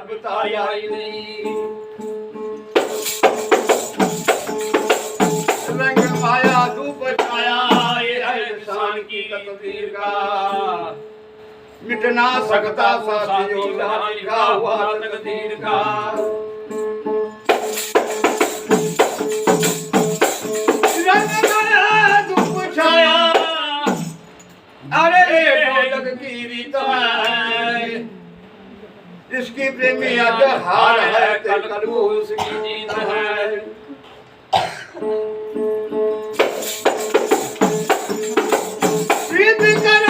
बताया ही नहीं। रंग माया धूप छाया इंसान की तकदीर का मिट ना सकता साथियों लिखा हुआ तकदीर का। रंग माया धूप छाया अरे ढोलक की रीत है जिसकी प्रेमी आज हार है कल वो उसकी जीत है।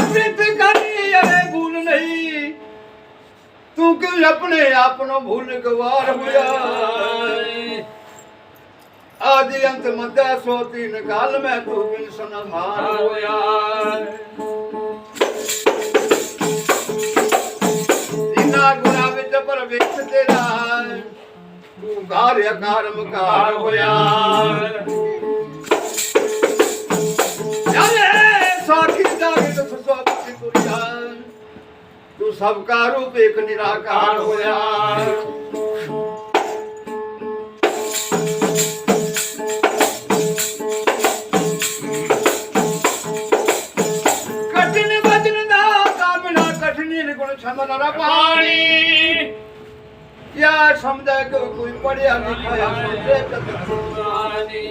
प्रीत करी अरे भूल नहीं तू क्यों अपने आपनो भूल गवार हुआ। आदि अंत मध्य सो तीन काल में तू बिन सनहार होया। इना गुना विच पर विच तेरा तू कार्य कर्म कार होया। साखी जागे तो स्वाति तुरिया तू सबका रूप एक निराकार होया। कठिन वचन दा कामना कठिन गुण क्षमन पानी या समझे को कोई पढ़िया लिखाया समझे कतनी।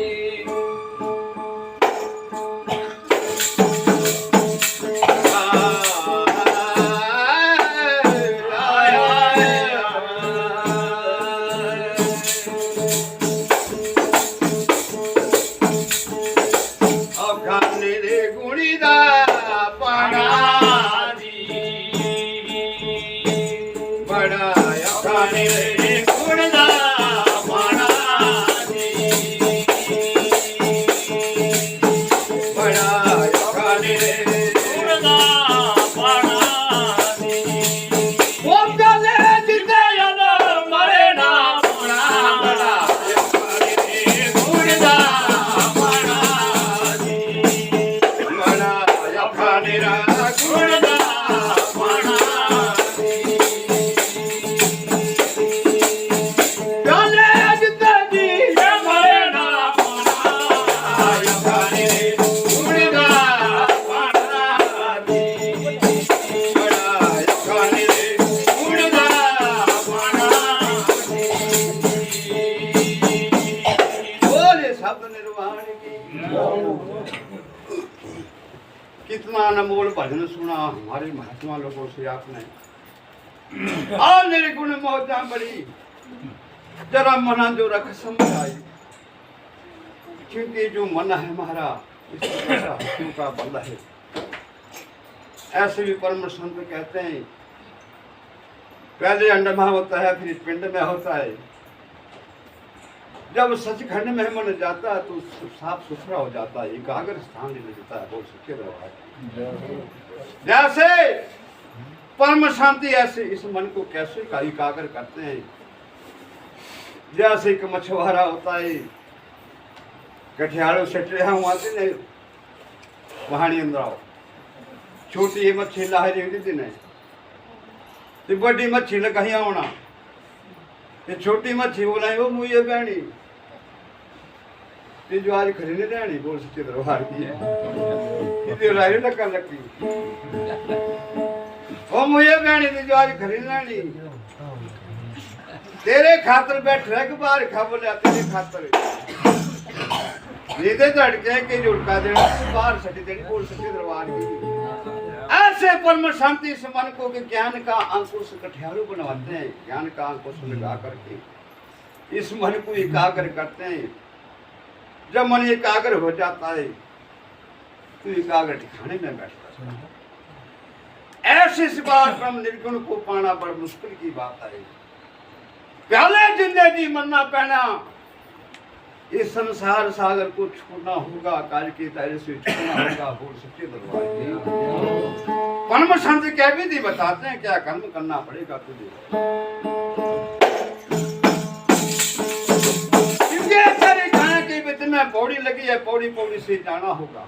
कितना अनमोल भजन सुना हमारे महात्मा लोगों से आपने। और मेरे गुण मौजा बड़ी जरा मना जो रख समझाई क्योंकि जो मन है हमारा इसमें का बल है। ऐसे भी परम संत कहते हैं पहले अंड में होता है फिर पिंड में होता है। जब सचखंड में मन जाता है तो साफ सुथरा हो जाता है एकाग्र स्थान ले लेता है। बोल सच्चे दरबार जैसे परम शांति ऐसे इस मन को कैसे एकाग्र करते हैं। जैसे एक मछुआरा होता है कठियाड़ों से ट्रेहा हुआ थे वहानी अंदर आओ छोटी मच्छी लाहरी हुई थी ने तो बड़ी मच्छी ने कहीं आना ये छोटी मच्छी बोला वो मुझे बहनी ये जो आज खरीदने रहनी बोल सच्चे दरबार की है राय टक्कर लगी वो मुझे बहनी थी जो आज खरीदने नहीं तेरे खातर बैठ रह के बाहर खा बोले तेरे खातर नीचे धड़के के जुड़का देना बाहर सटी देनी बोल सच्चे दरबार की। ऐसे परम शांति इस मन को के ज्ञान का अंकुश कठियारू बनवाते हैं। ज्ञान का अंकुश लगा करके इस मन को एकाग्र करते हैं। जब मन एकाग्र हो जाता है तो एकाग्र ठिकाने में बैठता है। ऐसे इस बार ब्रह्म निर्गुण को पाना बड़ मुश्किल की बात है। पहले जिंदगी मरना पहना इस संसार सागर को छोड़ना होगा काल के दायरे से छोड़ना होगा। बोल सच्चे दरबार की परम संत कह भी थी बताते हैं क्या कर्म करना पड़ेगा तुझे। तेरे खाने के बीच में पौड़ी लगी है पौड़ी पौड़ी से जाना होगा।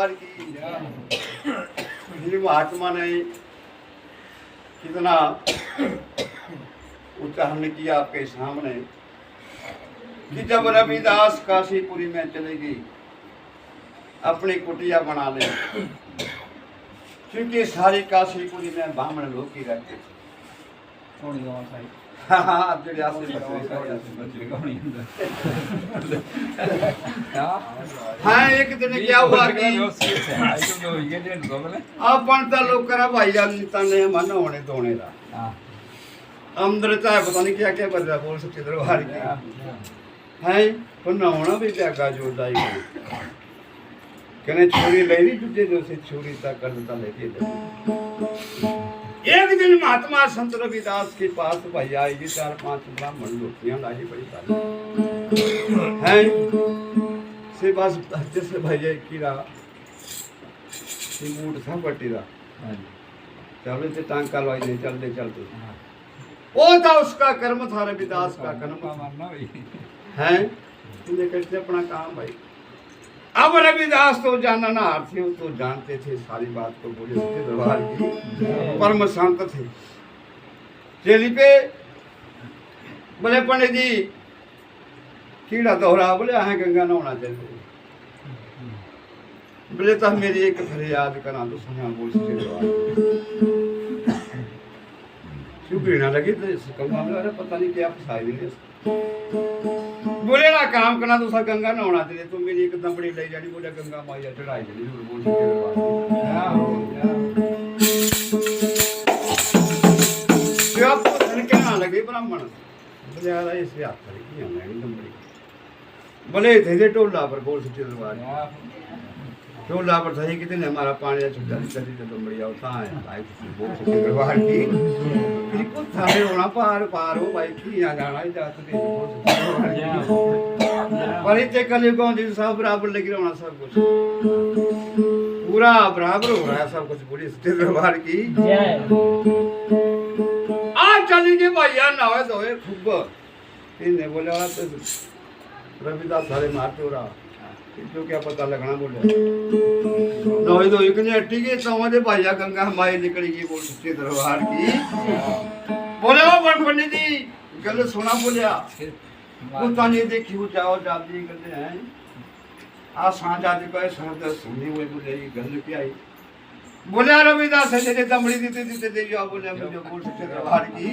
दरबार की। श्री महात्मा ने कितना उच्चारण किया आपके सामने कि जब रविदास काशीपुरी में चलेगी अपनी कुटिया बना ले, क्योंकि सारी काशीपुरी में ब्राह्मण लोग ही रहते थे। हाँ एक दिन क्या हुआ कि अपन तो लोग करा भाई ने मन होने धोने का अंदर चाहे पता नहीं क्या क्या बदला बोल सकते दरबार की है पर नहाना भी त्यागा जोरदाई कहने छोरी ले रही तुझे जो से छोरी तक करता लेके एक दिन महात्मा संत रविदास के पास भाई आएगी 4-5 ब्राह्मण लोटियां लाई बड़ी सारी हैं से बस जैसे भाई कीड़ा मूड था पट्टी रहा चलो ते टांका लवाई नहीं चलते चलते वो था उसका कर्म था रविदास का कर्म मानना भाई हैं तुझे कैसे अपना काम भाई। अब रविदास तो जानना थे तो जानते थे सारी बात को बोले उसके दरबार की परम शांत थे। चेली पे बोले पंडित जी कीड़ा दोहरा बोले हाँ गंगा नहाना चाहिए बोले तो मेरी एक फरियाद करा तो सुना बोल सकते दरबार क्यों पीना लगी तो मामला पता नहीं क्या फसाई नहीं बोले ना काम करना तो गंगा नहाना चाहिए तो मेरी एक दमड़ी ले जानी बोले गंगा माया चढ़ाई जानी बोल सकते ना लगे ब्राह्मण बोले यार ऐसे हाथ दमड़ी बोले थे टोला पर बोल सकते दरबार टोला पर था कितने हमारा पानी छुट्टा दमड़ी होता है बोल सकते दरबार की थाने होना पार पार हो भाई की यहाँ जाना ही जाते पर इतने कलयुगों दिन सब बराबर लगी रहना सब कुछ पूरा बराबर हो रहा है सब कुछ पूरी दरबार की आज चली गई भैया नहाए धोए खूब इन्हें बोले रविदास सारे मारते हो रहा तो क्या पता लगना बोले नहाए धोए कि अट्टी के तो भैया गंगा माई निकलेगी बोल सकते दरबार की बोले वो पंडित जी गल सुना बोलिया कुत्ता नहीं देखी वो जाओ जाती करते हैं आज सांझ आदि को सांझ सुनी हुई बोले गल क्या आई बोले रविदास से दमड़ी देते दे जाओ बोले मुझे बोल सकते दरबार की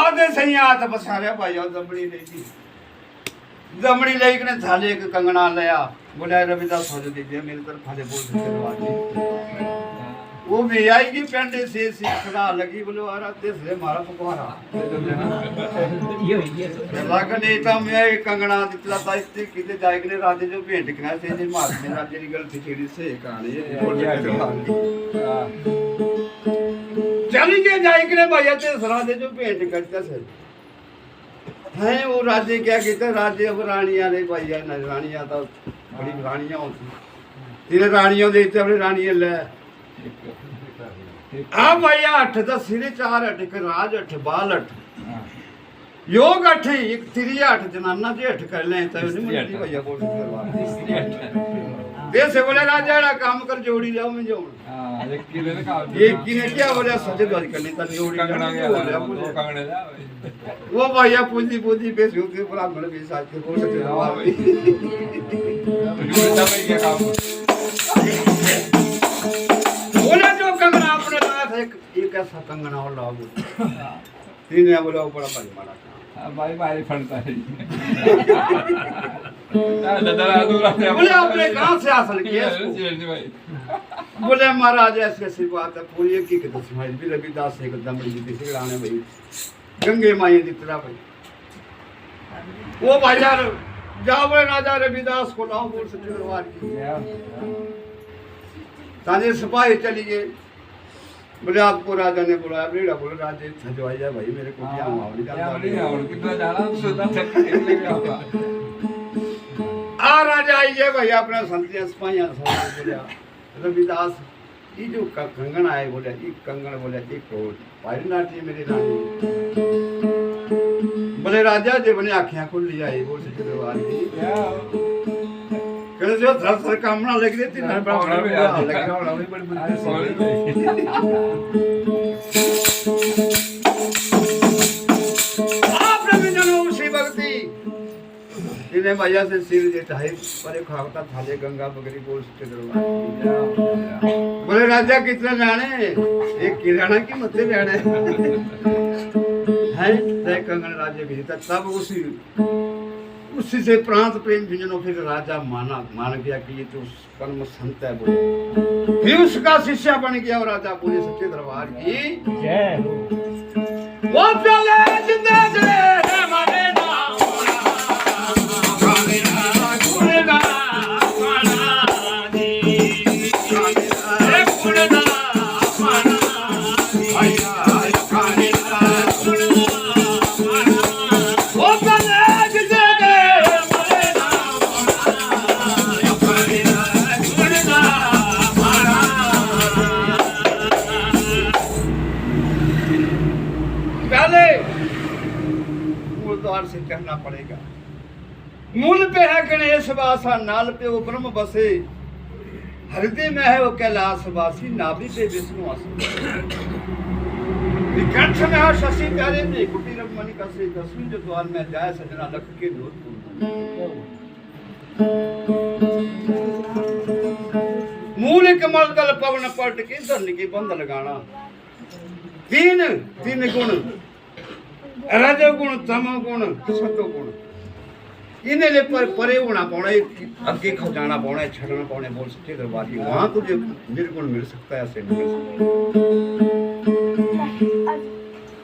आधे सही हाथ बसारे भाई और दमड़ी ले दी दमड़ी ले के थाले एक कंगना लिया बोले रविदास हो दीजिए मेरी तरफ थाले बोल सकते दरबार की वो भी आएगी पेंडे से सीखना लगी बोलो आ रहा देश ले मारा पकवारा लागन एता मैं कंगना दितला ताइते किते जायगने राजे जो भेंट कना से जे मार में राजे री गलती छेड़ी से कहानी चली के जायगने भैया ते राजे जो भेंट करता से है वो राजे क्या कहते राजे अब रानियां रे भैया न रानियां तो बड़ी रानियां होती तेरे रानियों देते अपनी रानियां ले अब भैया 8 10 सिरे 4 8 एक राज 8 बाल 8 योग 8 एक तिरिया 8 जनाना जे 8 कर ले तो नहीं मुझे भैया बोल करवा दे से बोले राजा रा काम कर जोड़ी जाओ मैं जाऊं हां एक किले ने काम एक किले क्या बोले सजे द्वार करनी तो जोड़ी कंगने जा वो भैया पूंजी पूंजी पे झूठे ब्राह्मण भी साथ के बोल सकते बोले जो कंगना अपने लाया था एक ऐसा कंगना और लाओ तीन ने बोला बड़ा भारी मारा हां भाई भारी फंडता है बोले आपने कहां से हासिल किया भाई बोले महाराज ऐसी ऐसी बात है पूरी एक ही कथा सुनाई भी रविदास से एक दमड़ी जी से लाने भाई गंगे माई की तरह भाई वो भाई यार जाओ बोले राजा रविदास को लाओ बोल सकते दरबार की ताजे सिपाही चली गए बोले आपको राजा ने बुलाया बेड़ा बोले राजे सजवाई जाए भाई मेरे को क्या मावली कितना जाना आ राजा आइए भाई अपना संतिया सिपाही बोलिया रविदास ये जो कंगन आए बोले एक कंगन बोले एक भाई नाटी मेरी रानी बोले राजा जी बने आँखें खुल लिया बोल सकते दरबार की कहते जो सर कामना लग रही थी ना बड़ा लग रहा बड़ी बड़ी आपने भी जनो उसी भक्ति इन्हें भैया से सिर जेठाई परे खावता थाले गंगा बगरी बोल के दरबार बोले राजा कितना जाने एक किराना की मत जाने है तय कंगन राज्य भेजता तब उसी से प्रांत प्रेम भिजनो फिर राजा मान गया कि ये तो कर्म संत है बोले फिर उसका शिष्य बन गया और राजा बोले सच्चे दरबार की जय वो प्याले जिंदा जय माने से कहना पड़ेगा मूल पे है गणेश वासा नाल पे वो ब्रह्म बसे हृदय में है वो कैलाश वासी नाभि पे विष्णु कंठ में है शशि प्यारे में कुटीर मणि का से दसवीं जो द्वार में जाए सजना लख के जोधपुर मूल कमल दल पवन पट के धन की बंद लगाना तीन गुण रजोगुण तमोगुण सतोगुण इन्हें ले पर परे होना पौना अगे खजाना पौना छड़ना पौने बोल सच्चे दरबार की वहां तुझे निर्गुण मिल सकता है ऐसे नहीं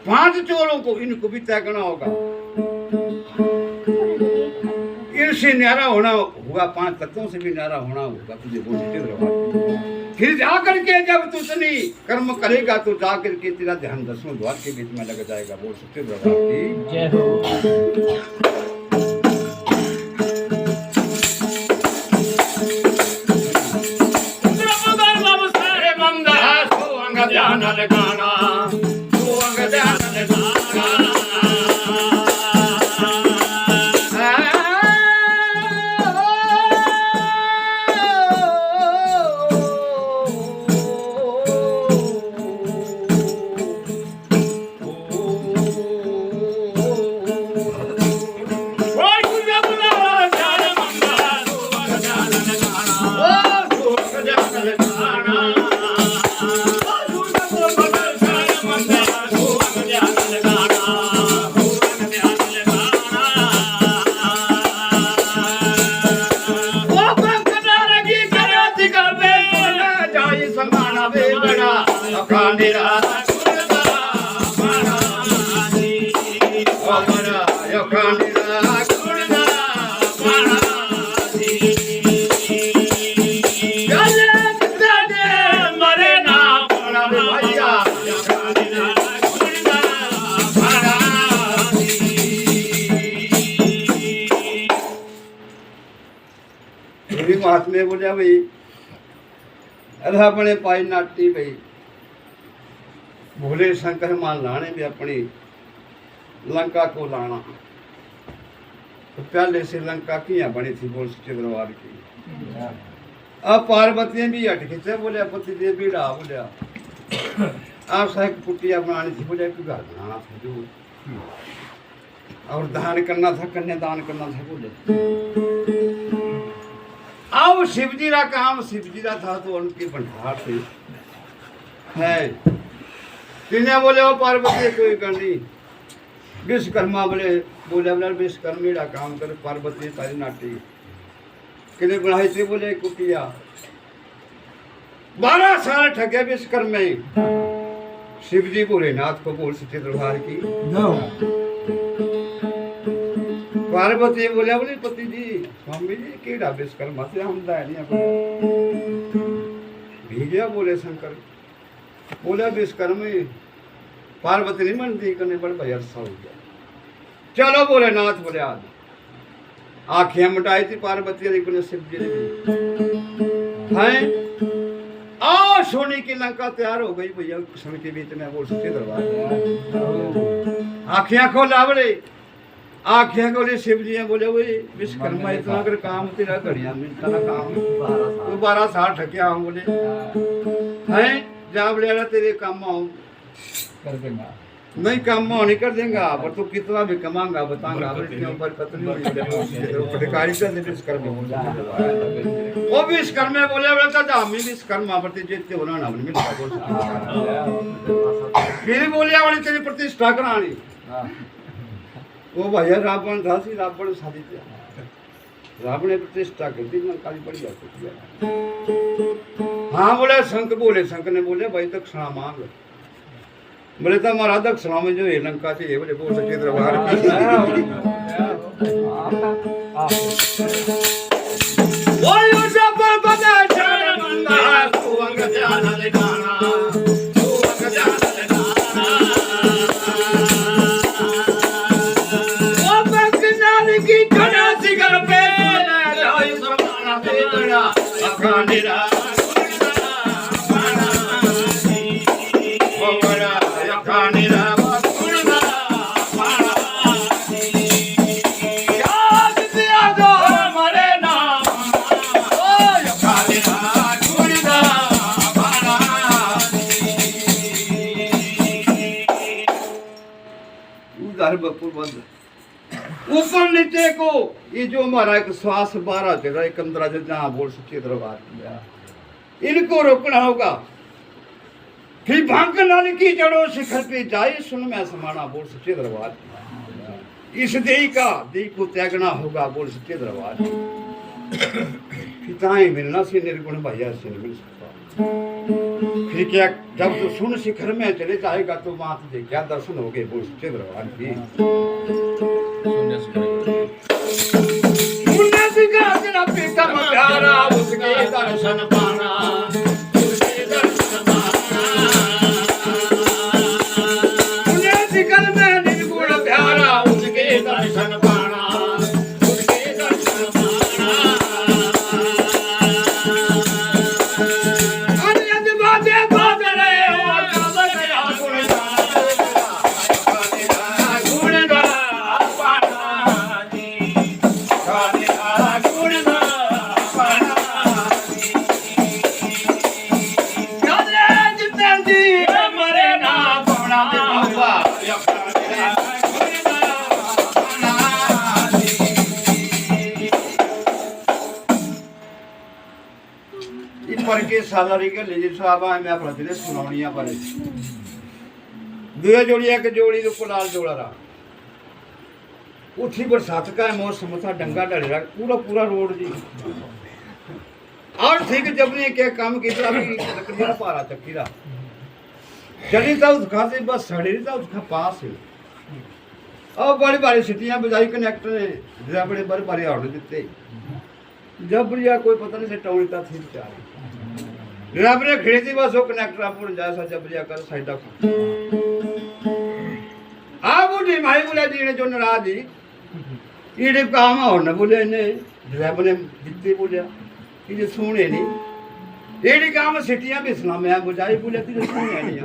पांच चोरों को इनको भी तय करना होगा इनसे न्यारा होना होगा पांच तत्वों से भी न्यारा होना होगा तुझे बोल सच्चे दरबार फिर जाकर के जब तू इतनी कर्म करेगा तो जाकर के तेरा ध्यान दसवें द्वार के बीच में लग जाएगा बोल सच्चे दरबार की जय हो ध्यान लगाना ध्यान लगाना महात्मे बोलिया भाई अरे अपने पाई नाटी भाई भोले शंकर मान लाने भी अपनी लंका को लाना तो पहले से लंका किया बनी थी बोल सच्चे दरबार की अब पार्वती भी हट खिंचे बोले पति देव भी डा बोलिया आप साहब कुटिया बनानी थी बोले घर बनाना था जो और दान करना था कन्यादान करना था बोले अब शिवजी का काम शिवजी का था तो उनके भंडार थे है तिन्हें बोले वो पार्वती कोई करनी विश्वकर्मा बोले विश्वकर्मी का काम कर पार्वती तारी नाटी किने बनाई थी बोले कुटिया 12 साल ठगे विश्वकर्मा शिवजी भोलेनाथ को बोल सच्चे दरबार की पार्वती बोलिया बोले पति जी स्वामी जी केड़ा विश्वकर्मा से हम भीजा बोले शंकर बोले विश्वकर्मा पार्वती नहीं मनती करने बड़े भाई अरसा हो गया चलो बोले नाथ बोले आज आंखें मिटाई थी पार्वती ने शिव जी ने हैं आ सोने की लंका तैयार हो गई भैया समय के बीच में बोल सच्चे दरबार आंखें खोला बोले आख्या बोले शिव जी बोले वही विश्वकर्मा इतना कर काम तेरा घड़िया में इतना काम 12 साल ठकिया हूँ बोले हैं जा बोले तेरे काम आऊँ कर देगा नहीं काम नहीं कर देगा पर तू कितना भी कमांगा बताऊंगा अपने ऊपर पत्नी पटकारी का विश्वकर्मा वो विश्वकर्मा बोले बोलता था हम विश्वकर्मा प्रति जीत के होना ना मिलता फिर बोलिया वाली तेरी प्रतिष्ठा करानी वो भैया रावण था सी रावण शादी किया रावण ने प्रतिष्ठा कर दी मैं काली पड़ गया हाँ बोले शंकर ने बोले भाई दक्षिणा मांग बोले तो हमारा दक्षिणा में जो है लंका से ये बोले बोल सके दरबार ऊपर नीचे को ये जो हमारा एक श्वास 12 जगह एक 15 जहाँ बोल सके दरबार इनको रोकना होगा फिर भांग नाली की जड़ों शिखर पे जाए सुन में समाना बोल सके दरबार इस देही का देही को त्यागना होगा बोल सके दरबार पिताएं मिलना से निर्गुण भैया से नहीं मिल सकता फिर क्या जब तो सुन शिखर में चले जाएगा तो वहां तुझे क्या दर्शन हो गए बोल सके दरबार की प्रीतम प्यारा उसके दर्शन पाना उसके दर्शन पाना उन्हें दिखल में निर्गुण प्यारा उसके दर्शन पाना उसके दर्शन पाना अन्यद बातें बादरे और काबल या पर के सालारी के ले साहब मैं अपना दिले सुनावनिया पर दुए जोड़िया के जोड़ी तो कुलाल जोड़ा रहा उठी बरसात का मौसम था डंगा डले रहा पूरा पूरा रोड जी और ठीक जब ने क्या काम किया लकड़ी पारा चक्की रहा चली था उसका से बस सड़ी था उसका पास है और बड़ी बड़ी सिटियां बजाई कनेक्टर ने बड़े बड़े बड़े ऑर्डर देते जब बढ़िया कोई पता नहीं से टौड़ता थी बेचारे रब ने खरीदी बस वो कनेक्टर अपन जैसा जबरिया कर साइड ऑफ आ बुढ़ी माई बोले जी ने जो नाराज ही ये काम और न बोले ने रब ने जितने बोलिया ये सुने नहीं ये काम सिटियां भी सुना मैं बुझाई बोले तुझे सुने नहीं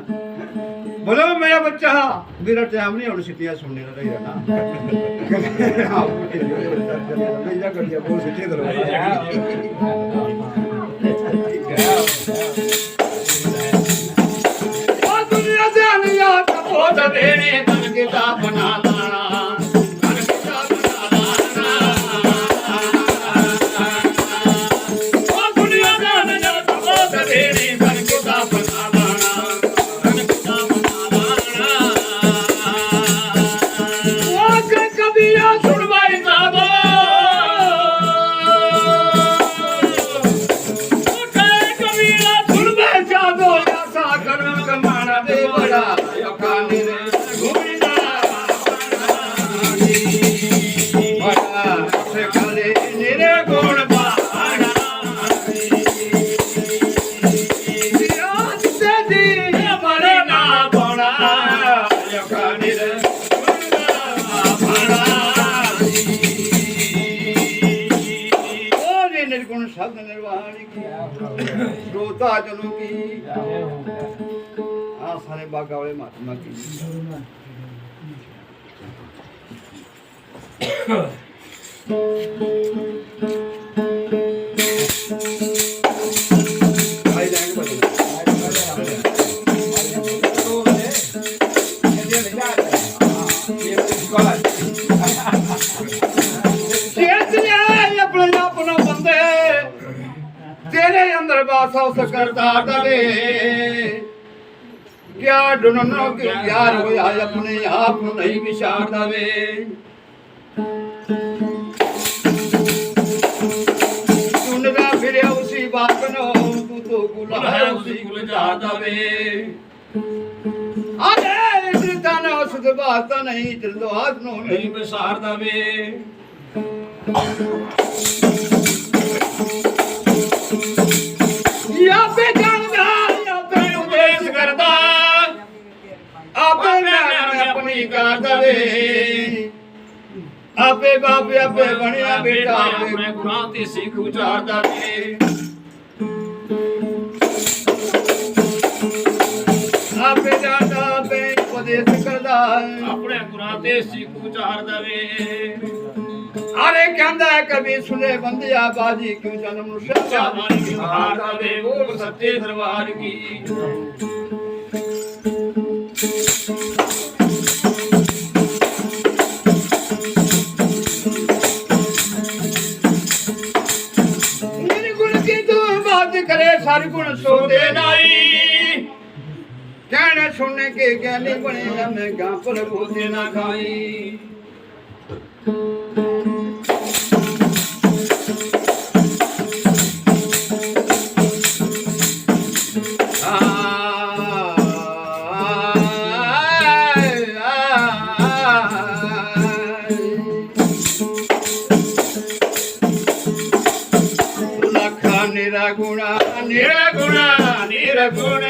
बोलो मेरा बच्चा मेरा टाइम नहीं और सिटियां सुनने रही है ना मेरा कर दिया बहुत सिटी दरो ओ दुनिया से अनिया बहुत बेड़े तन के ता बना लाना तन के ता बना लाना ओ दुनिया से अनिया बहुत बेड़े तन के ता बना लाना तन के ता बना लाना ओ के कबीरा सुनवाई साबो श्रोता जनों की सारे बागा वाले महात्मा की भाई जाएंगे बदल अपना बंदे तेरे अंदर बासा करता दे क्या ढूंढनो कि यार हो अपने आप नहीं विचार दे ढूंढना फिर उसी बात नो तू तो गुलाब है उसी गुलजार दे अरे जाना उस बात नहीं चलो आज नो नहीं विचार दे या पे जानदा या पे उपदेश करदा आपे मैं अपनी गा दवे आपे बाप आपे बनिया बेटा आपे गुनाह ते सीख उचार दवे आपे जानदा आपे उपदेश करदा अपने गुनाह ते सीख उचार दवे अरे कहंदा है कभी सुने बंदिया बाजी क्यों जन्म शब्दा मारी की हार दवे बोल सत्य दरबार की निर्गुण की तू बात करे सार गुण सो दे नाई कहने सुनने के ज्ञानी बने हमें गां पर बोते ना खाई निरगुण निरगुण निरगुण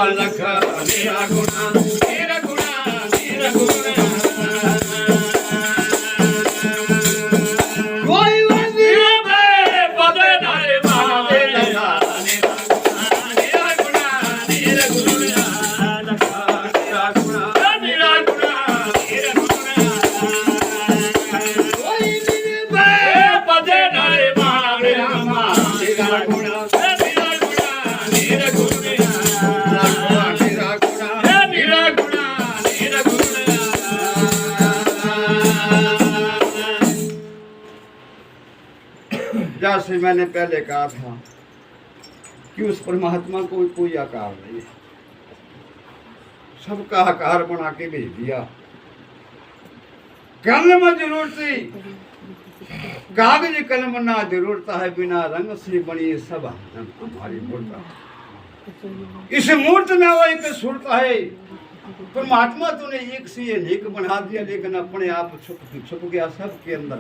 अलख निरगुण निरगुण निरगुण कोई वंदिर में पद नारे मारे निरगुण निरगुण अलख निरगुण निरगुण निरगुण कोई जैसे मैंने पहले कहा था कि उस परमात्मा को कोई आकार नहीं, सबका आकार बना के भेज दिया। कलम जरूरत थी, कागज कलम ना जरूरत है, बिना रंग से बनी सब हमारी मूर्त। इस मूर्त में वो एक सूरत है, परमात्मा तूने एक से एक बना दिया, लेकिन अपने आप छुप गया सबके अंदर,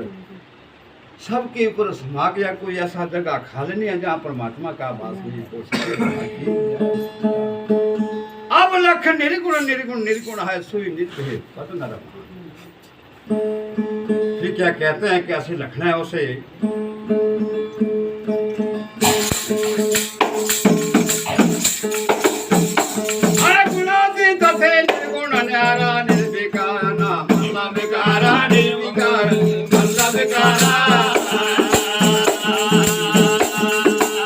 सबके ऊपर समा गया। कोई ऐसा जगह खाली नहीं है जहाँ परमात्मा का वास नहीं हो सके। अब लख निर्गुण निर्गुण निर्गुण है, सोई नित्य है पद नरम। फिर क्या कहते हैं, कैसे लखना है उसे? गुणातीत थे निर्गुण न्यारा निर्विकार नाम अल्लाह विकारा निर्विकार अल्लाह विकारा।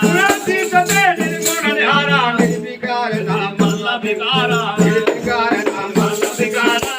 गुणातीत थे निर्गुण न्यारा निर्विकार नाम अल्लाह विकारा निर्विकार नाम अल्लाह विकारा।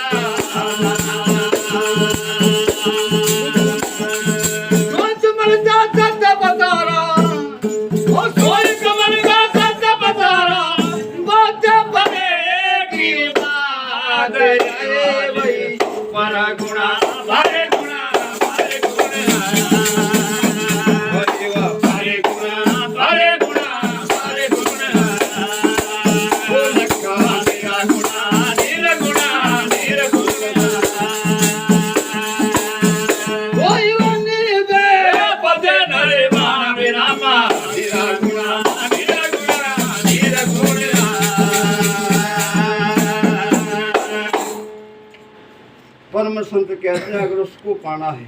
परम संत कहते हैं, अगर उसको पाना है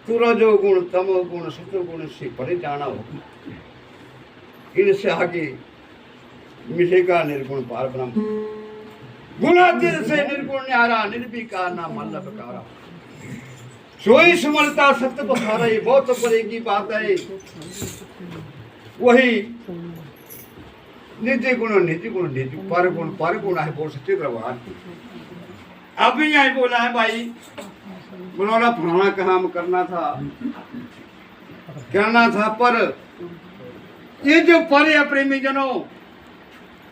तो रजो गुण तमो गुण सतो गुण से परे जाना होगा। इनसे आगे मिलेगा निर्गुण पार ब्रह्म। गुणातीत से निर्गुण न्यारा निर्विकार ना मल्लभकारा सोई सुमलता सत्य बखारा ये बहुत बड़े की बात है वही नित्य गुण पर गुण है बोल सकते भगवान अभी यहाँ बोला है भाई बोला फलाना काम करना था पर ये जो पर है प्रेमी जनों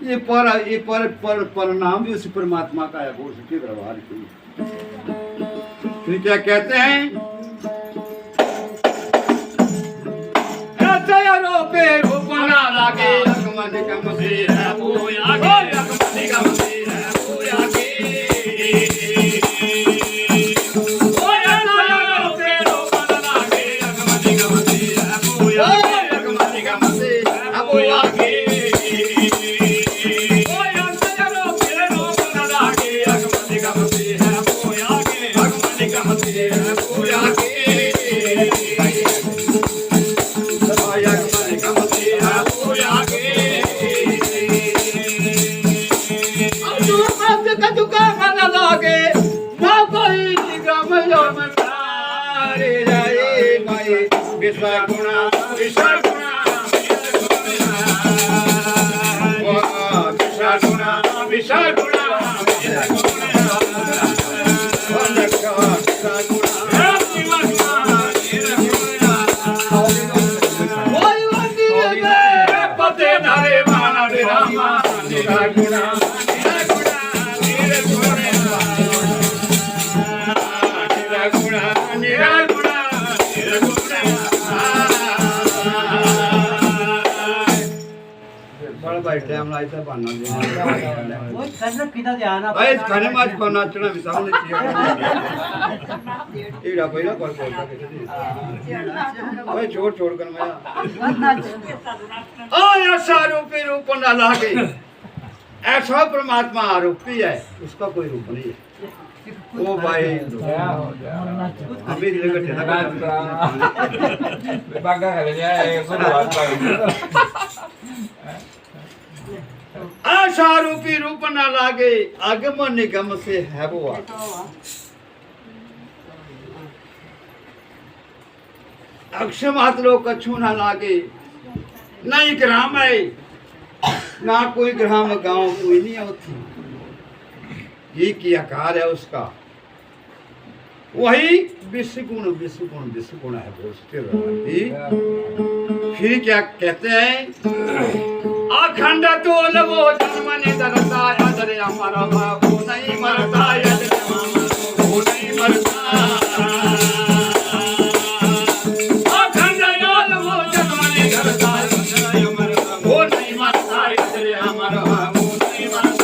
ये पर नाम भी उस परमात्मा का है बोल सकते व्यवहार की फिर क्या कहते हैं पे रूपना लागे अगमन कम से है वो आगे अगमन कम से है वो आगे ओ यारो पे रूपना लागे अगमन कम से है वो आगे अगमन कम से है वो आगे ओ यारो पे रूपना लागे अगमन कम से है वो आगे अगमन कम से है वो आगे विश्वगुणा विश्वगुणा विश्वगुणा विश्वगुणा पते नारे माना विरामा निरागुणा भाई टाइम लाइता बनना देना वो करना पिता ध्यान आप भाई खाने में आज खाना चना विसाल ने चाहिए एड़ा पहिला कोई बोलता के भाई छोड़ कर मैं ओ ऐसा रूप ना लागे ऐसा परमात्मा आरोपी है उसका कोई रूप नहीं है ओ भाई अभी लेकर चला बागा kalinya sudah आशा रूपी रूप न लागे आगमन निगम से है वो अक्षम हाथ लोग कछु न लागे नहीं ग्राम है ना कोई ग्राम गांव कोई नहीं होती ये की आकार है उसका वही विश्वगुण है फिर क्या कहते हैं अखंड तोल वो जन्म ने दरता अदरे हमारा बाबू नहीं मरता वो नहीं मरता अखंड तोल वो जन्म ने दरता वो नहीं मरता अदरे हमारा बाबू नहीं मरता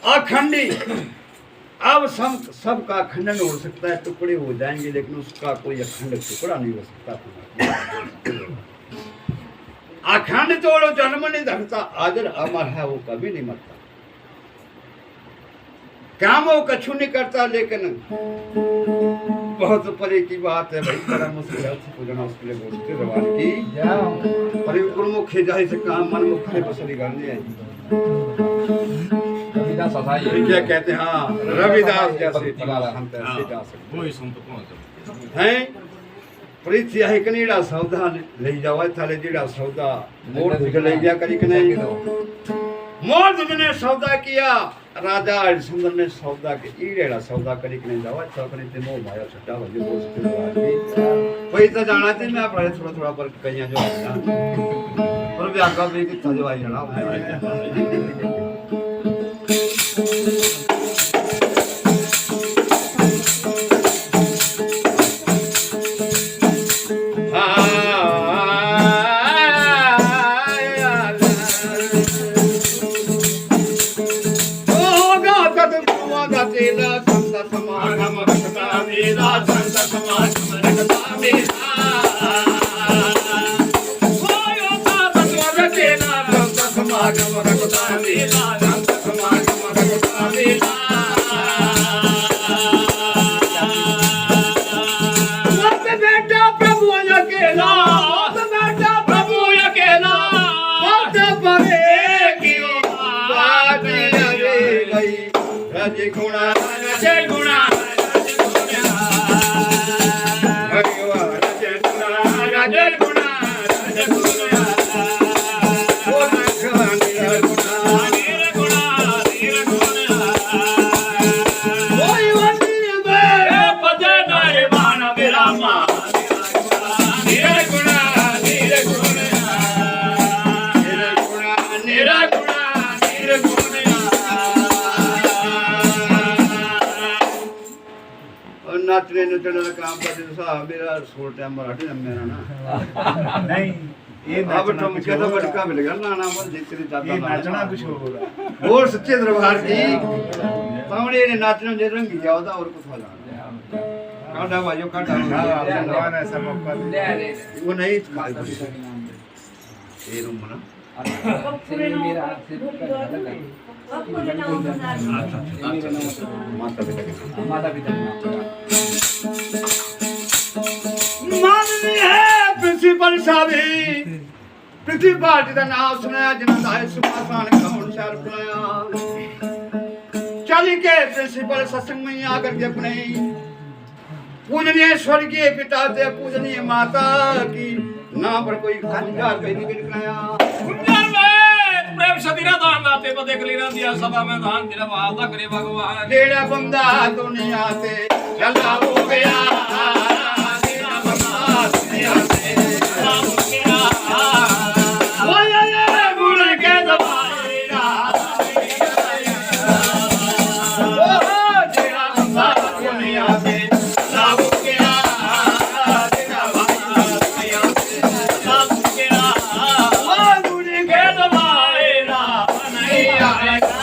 अखंडी अब सबका खंडन हो सकता है टुकड़े हो जाएंगे लेकिन उसका कोई अखंड टुकड़ा नहीं हो सकता अखंड तोड़ो जन्म नहीं धरता आदर अमर है वो कभी नहीं मरता काम वो कछु नहीं करता लेकिन बहुत परे की बात है भाई बड़ा मुश्किल है उसको पूजना उसके लिए बोलते जवान की पर गुरुमुख जाहि से काम मन मुख है बसरी करनी है क्या कहते हैं हाँ रविदास जैसे हम तैसे जा सकते वही संत कौन हैं प्रीति है कनीड़ा सौदा ले जावा थाले जेड़ा सौदा मोर दुग ले गया करी के नहीं मोर दुग ने सौदा किया राजा हरिश्चंद्र ने सौदा के ईड़ेड़ा सौदा करी के नहीं जावा चौकने ते मोह माया छड्डा हो जो बोल कोई तो जाना थे मैं अपने थोड़ा पर कहिया जो पर भी आगा भी कि था जो आई जाना संत समाज रखता मेला होयो ता भगवान केला संत समाज रखता मेला संत समाज रखता मेला मत बेटा प्रभु अकेला मत बेटा प्रभु अकेला मत परे क्यों बात रे गई रज गुणा रज गुणा नाचने नचने का काम करते तो साहब मेरा सोल टाइम मराठी मेरा ना नहीं ये अब तो मुझे तो बड़का मिल गया ना नाम जितनी ये जाता नाचना कुछ हो रहा बोल सच्चे दरबार की पावड़े ने नाचने जे रंगी जाओ था और कुछ हो जाना काटा भाइयों काटा भगवान ऐसा मौका दे वो नहीं खाए ये रूम ना माता पिता के माननीय है प्रिंसिपल साहब प्रिंसिपल जी का नाम सुनाया जिन्होंने आए सुभाषान का अनुसार बुलाया चली के प्रिंसिपल सत्संग में आकर के अपने पूजनीय स्वर्गीय पिता से पूजनीय माता की नाम पर कोई गुंजार कहीं नहीं निकलाया गुंजार में प्रेम सदीरा दान दाते पर देख लेना दिया सभा में दान तेरा वादा करे भगवान तेरा बंदा दुनिया से चला हो गया तेरा बंदा दुनिया से चला हो गया ओए ये गुण के दबाएगा ओ तेरा बंदा दुनिया से चला हो गया तेरा बंदा दुनिया से चला हो गया ओ गुण के दबाएगा नहीं आएगा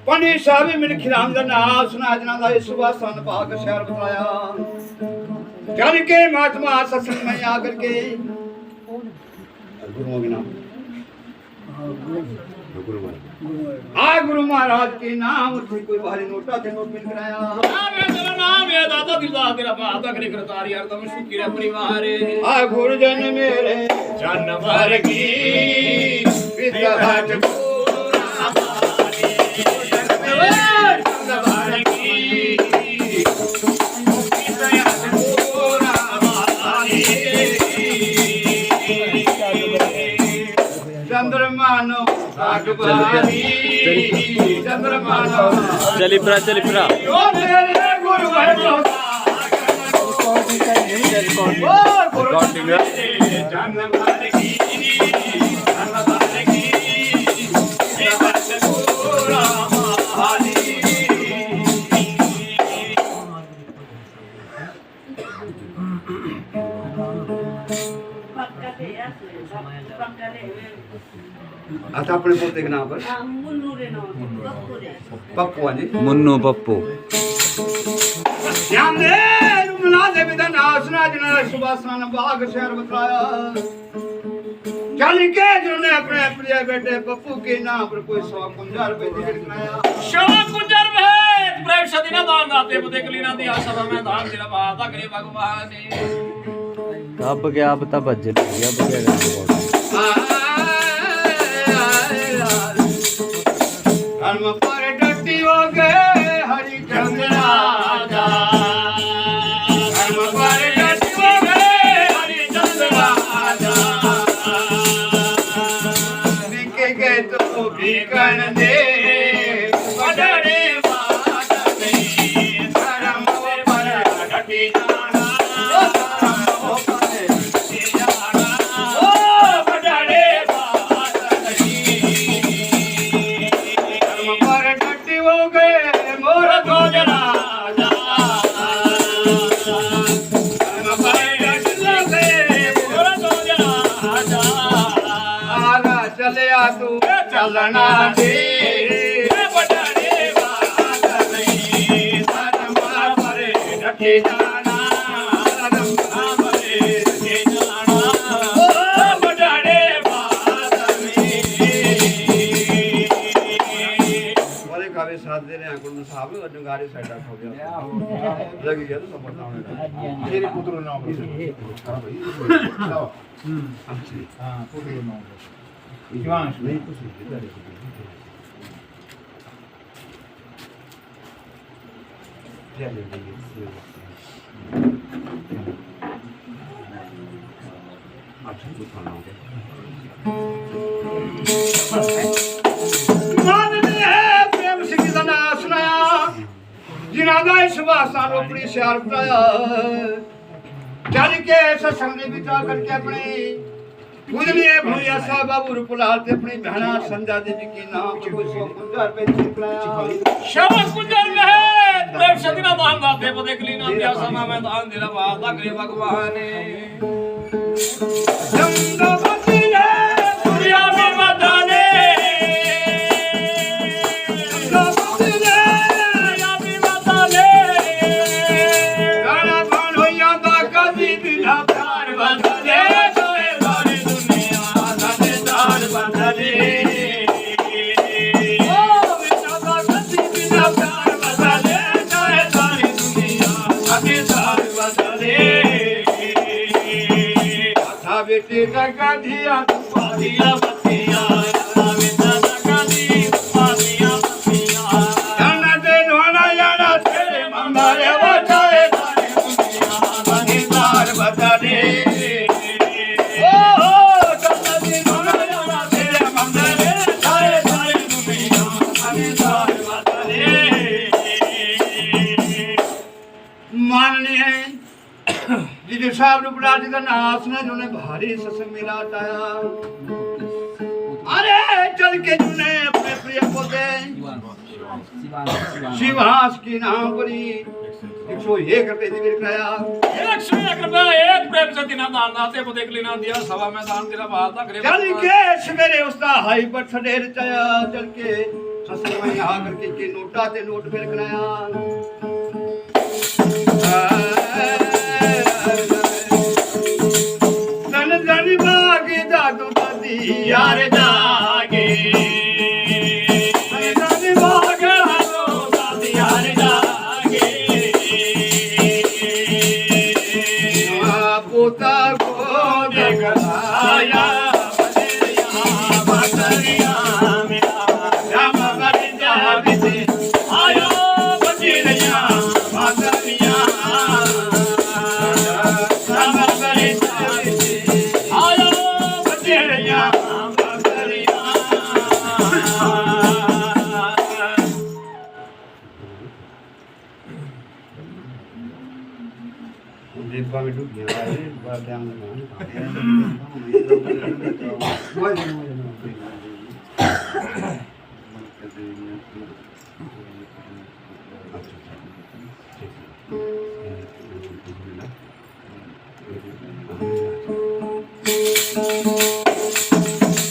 पंडित साहब मेरे खिलाम का नाम सुना जना था सुबह सन पाक शहर बताया चल के महात्मा सत्संग में आकर के गुरुओं के नाम गुरु महाराज के नाम थी कोई भारी नोटा थे नोट मिल कराया तेरा नाम है दादा दिलदा तेरा वादा करे करतारी हरदम सुखी रे परिवार गुरुजन मेरे जन्मभर की पिता घाट चंद्रमानो भागवानी चंद्रमानो चली प्रा जो मेरे गुरु भरो जन्मभर की आता अपने पोते के नाम पर पप्पू जी मुन्नू पप्पू ध्यान दे रुमना देवी का नाम सुना जिन्होंने सुभाषान बाग शहर बताया चल के जिन्होंने अपने प्रिय बेटे पप्पू के नाम पर कोई 100 कुंजार रुपए टिकट कराया शवा कुंजर में प्रेम सदीरा दान दाते पर देख लेना दिया सभा में दान तेरा वादा करे भगवान अब क्या अब तब बज अब क्या धर्म पर डटी हो गए हरिचंद्र राजा धर्म पर डटी हो गए हरिचंद्र राजा बिके गए तो बिकन दे बड़े बात नहीं धर्म पर डटी जाना हो गए चलना दे बड़े बात नहीं धर्म पर रखे जाना धर्म पर रखे जाना बड़े बात नहीं बड़े कावे साथ दे रहे हैं कुल साहब गाड़ी साइड हो गया लगी गया तो सब बताओ तेरे पुत्र नाम भाई हाँ पुत्र नाम शिवांश नहीं कुछ नहीं प्रेम सिंह का नाम सुनाया जिन्होंने इस वास्ता रोपड़ी श्यार बताया चल के सत्संग ने बिता करके अपने पूजनीय भैया साहब बाबू रूपलाल ते अपनी बहना संध्या देवी के नाम पे कुछ 150 रुपए चिपलाया शाबाश कुंजर में प्रेम सदिना दान दाते पदे कलीना दिया समा में दान दिला बात अग्रे भगवान ने जंगवती ने दुनिया में मदाने जंगवती ने दुनिया में मदाने गाना बाण होया दा कदी बिना प्यार बंदे सोए सारी दुनिया दाते दान बंदे ओ बिना दा कदी बिना प्यार बंदे सोए सारी दुनिया दाते दान बंदे था बेटे का गाधिया पादिया बत्तियां में दादा दी पादिया बत्तियां जाना दे नोना याना तेरे मंदारे बचाए सारी दुनिया दाते दान बंदे ओ जाना दे नोना याना तेरे मंदारे सारे सारी दुनिया दाते दान बंदे माननीय जी साहब रूपलाल जी का नाम सुना जिन्होंने भारी सत्संग मिला टाया अरे चल के जिन्होंने अपने प्रिय पोते शिवास की नाम परी 101 रुपए दिविर कराया 101 रुपया एक प्रेम से दिना दान दाते को देख लेना दिया सवा में दान दिला बात अग्रे चल के सवेरे उसका हाई बर्थडे रचाया चल के सत्संग में आ करके के नोटा ते नोट फिर कराया धन धन बागी जादू दादी यार जागे धन भाग हारो दादी यार जागे पोता को देखलाया बदरिया बदरिया मेरा राम बदरिया बिसे आयो बदरिया बदरिया राम बदरिया बिसे आयो बदरिया बदरिया दीपा में डूब गया बड़ा टाइम लगा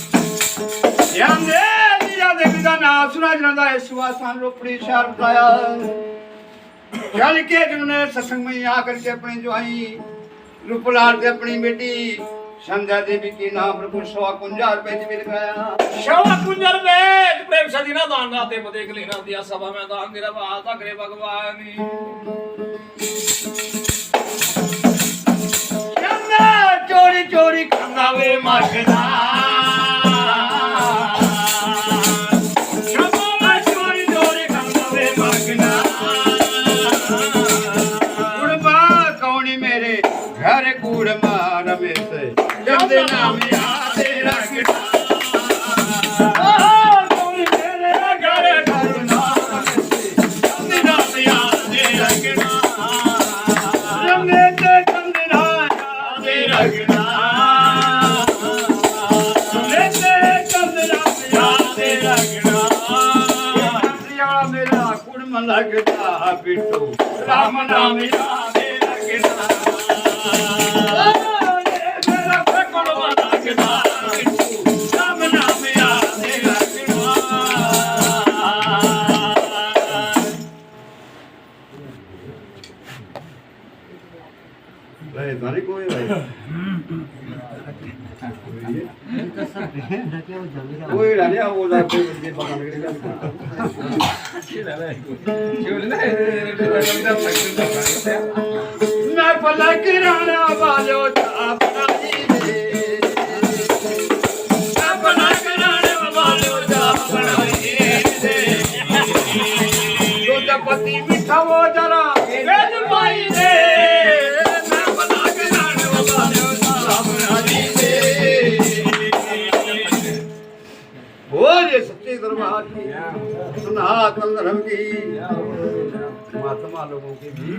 ध्यान दे दिया देवी का नाम सुना जनादा सुवासान रोपड़ी शहर बताया चल के जिन्होंने सत्संग में आकर के अपनी जो आई रूपलाल से अपनी बेटी संध्या देवी की नाम पर कुछ 150 रुपए दिविर कराया शवा कुंजर में प्रेम सदिना दान दाते को देख लेना दिया सभा में दान दिला बात अग्रे भगवान चोरी चोरी खाना वे मगना चोरी चोरी खाना वे मगना कुड़बा कौनी मेरे घर कूड़ मार में से जब नाम याद रखना कौनी मेरे घर करुणा जब नाम याद रखना रंगे ते चंदना याद रखना लेते चंदना याद रखना चंद्रिया मेरा कुड़म लगता बिट्टू राम नाम याद रखना मेरा कुड़म लगता बिट्टू राम नाम याद रखना तो सब ढके वो जमीरा कोई राजा वो जाते बंदे पकड़ के मैं पला किराना वालो अपना जी दे मैं पला किराना वालो अपना जी दे जो पति मिठा वो जरा वेद पाई दे मैं पला किराना वालो अपना जी दे बोलिए सच्चे दरबार की सनातन धर्म की महात्मा लोगों की भी